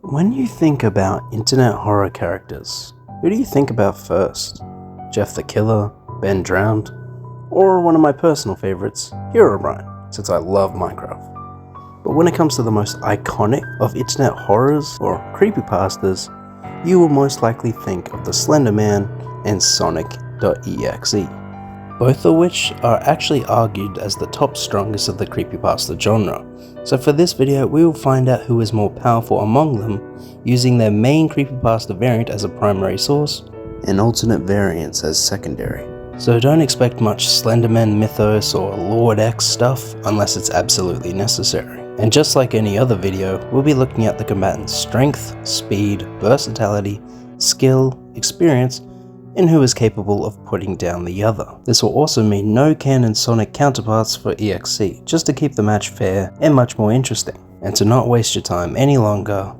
When you think about internet horror characters, who do you think about first? Jeff the Killer, Ben Drowned, or one of my personal favorites, Herobrine, since I love Minecraft. But when it comes to the most iconic of internet horrors or creepypastas, you will most likely think of the Slender Man and Sonic.exe, both of which are actually argued as the top strongest of the creepypasta genre. So for this video, we will find out who is more powerful among them, using their main creepypasta variant as a primary source, and alternate variants as secondary. So don't expect much Slenderman mythos or Lord X stuff unless it's absolutely necessary. And just like any other video, we'll be looking at the combatant's strength, speed, versatility, skill, experience, and who is capable of putting down the other. This will also mean no canon Sonic counterparts for EXE, just to keep the match fair and much more interesting. And to not waste your time any longer,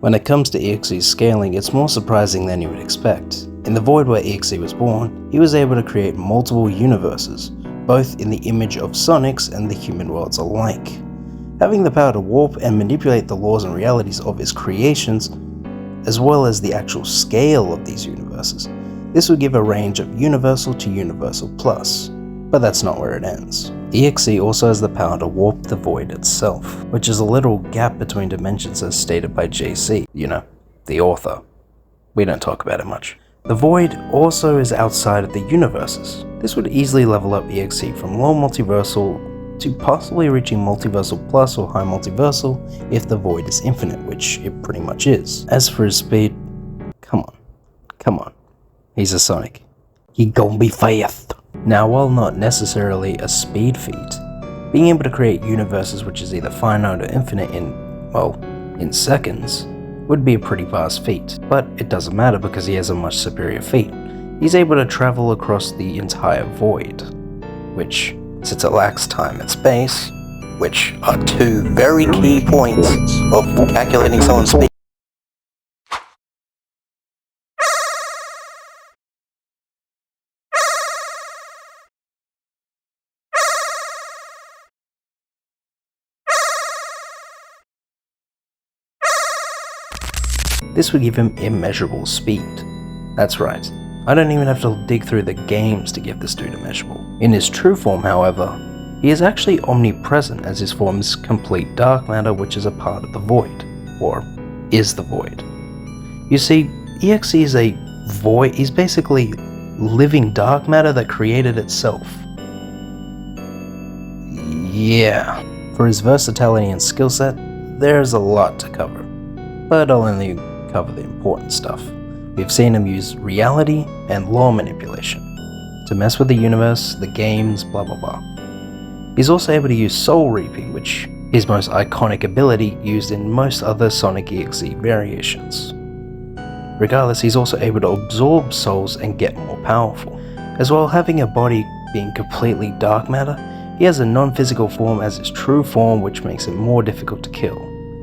when it comes to EXE's scaling, it's more surprising than you would expect. In the void where EXE was born, he was able to create multiple universes, both in the image of Sonic's and the human worlds alike. Having the power to warp and manipulate the laws and realities of his creations, as well as the actual scale of these universes, this would give a range of universal to universal plus. But that's not where it ends. EXE also has the power to warp the void itself, which is a little gap between dimensions as stated by JC, the author. We don't talk about it much. The void also is outside of the universes. This would easily level up EXE from low multiversal to possibly reaching multiversal plus or high multiversal if the void is infinite, which it pretty much is. As for his speed, come on, he's a Sonic. He gon' be fast. Now, while not necessarily a speed feat, being able to create universes which is either finite or infinite in seconds would be a pretty fast feat, but it doesn't matter because he has a much superior feat. He's able to travel across the entire void, which, since it lacks time and space, which are two very key points of calculating someone's speed. This would give him immeasurable speed. That's right, I don't even have to dig through the games to give this dude immeasurable. In his true form, however, he is actually omnipresent, as his form is complete dark matter which is a part of the void, or is the void. You see, EXE is a void, he's basically living dark matter that created itself. Yeah. For his versatility and skill set, there's a lot to cover, but I'll only cover the important stuff. We've seen him use reality and law manipulation to mess with the universe, the games, blah blah blah. He's also able to use soul reaping, which is his most iconic ability used in most other Sonic EXE variations. Regardless, he's also able to absorb souls and get more powerful. As well, having a body being completely dark matter, he has a non-physical form as his true form, which makes it more difficult to kill.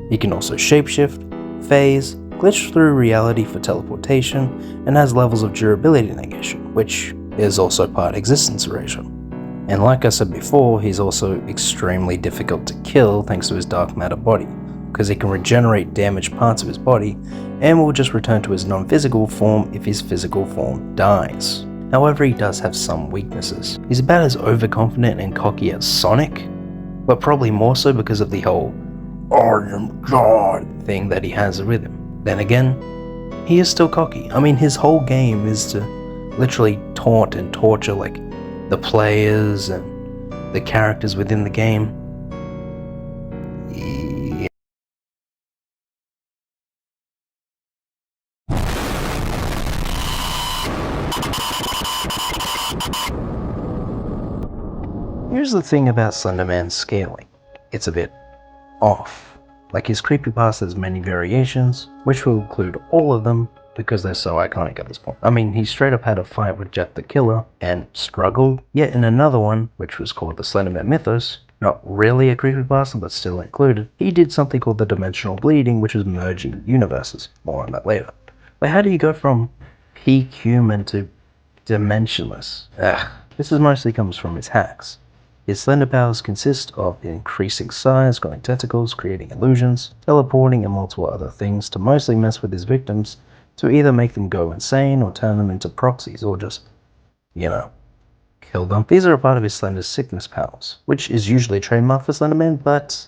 He can also shapeshift, phase, glitch through reality for teleportation, and has levels of durability negation, which is also part existence erasure. And like I said before, he's also extremely difficult to kill thanks to his dark matter body, because he can regenerate damaged parts of his body and will just return to his non-physical form if his physical form dies. However, he does have some weaknesses. He's about as overconfident and cocky as Sonic, but probably more so because of the whole "I am God" thing that he has with him. Then again, he is still cocky. I mean, his whole game is to literally taunt and torture the players and the characters within the game. Yeah. Here's the thing about Slenderman's scaling. It's a bit off. Like his creepypasta has many variations, which will include all of them because they're so iconic at this point. I mean, he straight up had a fight with Jeff the Killer and struggled, yet in another one, which was called the Slenderman Mythos, not really a creepypasta but still included, he did something called the Dimensional Bleeding, which was merging universes. More on that later. But how do you go from peak human to dimensionless? This mostly comes from his hacks. His slender powers consist of increasing size, growing tentacles, creating illusions, teleporting, and multiple other things to mostly mess with his victims to either make them go insane or turn them into proxies or just, kill them. These are a part of his Slender Sickness powers, which is usually trademarked for Slenderman, but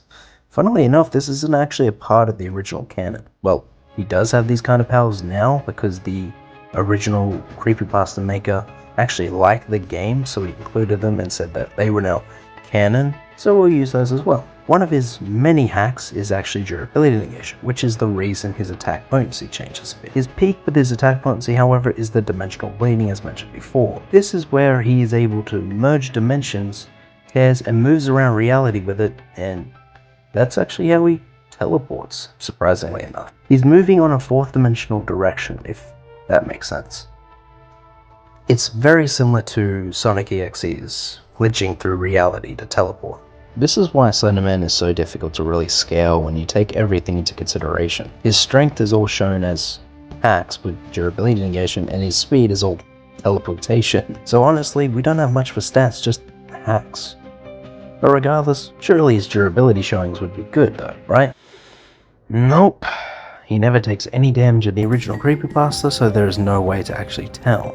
funnily enough, this isn't actually a part of the original canon. Well, he does have these kind of powers now because the original creepypasta maker actually liked the game, so he included them and said that they were now canon, so we'll use those as well. One of his many hacks is actually durability negation, which is the reason his attack potency changes a bit. His peak with his attack potency, however, is the dimensional bleeding as mentioned before. This is where he is able to merge dimensions, tears, and moves around reality with it, and that's actually how he teleports, surprisingly enough. He's moving on a fourth dimensional direction, if that makes sense. It's very similar to Sonic EXE's glitching through reality to teleport. This is why Slenderman is so difficult to really scale when you take everything into consideration. His strength is all shown as hacks with durability negation, and his speed is all teleportation. So honestly, we don't have much for stats, just hacks. But regardless, surely his durability showings would be good though, right? Nope. He never takes any damage in the original creepypasta, so there is no way to actually tell.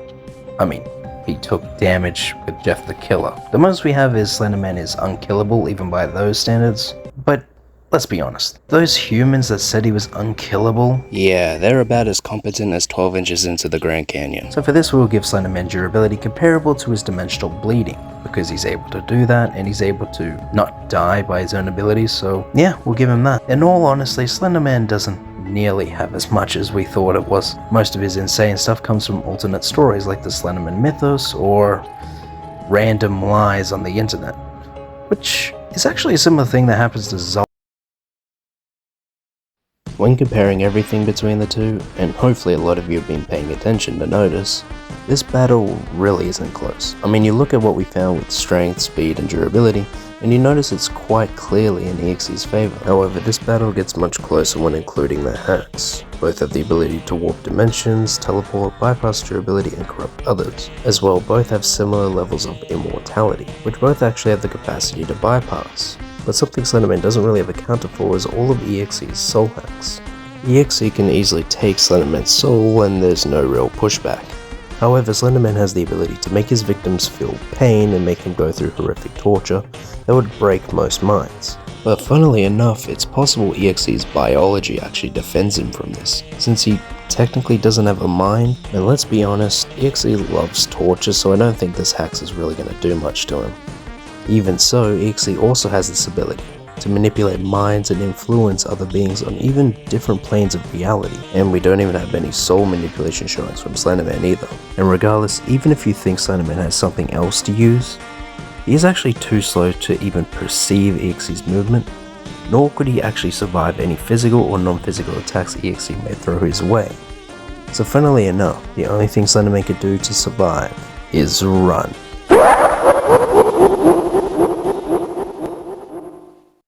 I mean, he took damage with Jeff the Killer. The most we have is Slenderman is unkillable even by those standards, but let's be honest, those humans that said he was unkillable, yeah, they're about as competent as 12 inches into the Grand Canyon. So for this we'll give Slenderman durability comparable to his dimensional bleeding, because he's able to do that and he's able to not die by his own abilities, so yeah, we'll give him that. In all honesty, Slenderman doesn't nearly have as much as we thought it was. Most of his insane stuff comes from alternate stories like the Slenderman mythos or random lies on the internet, which is actually a similar thing that happens to Zol. When comparing everything between the two, and hopefully a lot of you have been paying attention to notice, this battle really isn't close. I mean, you look at what we found with strength, speed, and durability, and you notice it's quite clearly in EXE's favor. However, this battle gets much closer when including their hacks. Both have the ability to warp dimensions, teleport, bypass durability, and corrupt others. As well, both have similar levels of immortality, which both actually have the capacity to bypass. But something Slenderman doesn't really have accounted for is all of EXE's soul hacks. EXE can easily take Slenderman's soul when there's no real pushback. However, Slenderman has the ability to make his victims feel pain and make them go through horrific torture that would break most minds. But funnily enough, it's possible EXE's biology actually defends him from this, since he technically doesn't have a mind, and let's be honest, EXE loves torture, so I don't think this hacks is really going to do much to him. Even so, EXE also has this ability to manipulate minds and influence other beings on even different planes of reality, and we don't even have any soul manipulation showings from Slenderman either. And regardless, even if you think Slenderman has something else to use, he is actually too slow to even perceive EXE's movement, nor could he actually survive any physical or non-physical attacks EXE may throw his way. So funnily enough, the only thing Slenderman could do to survive is run.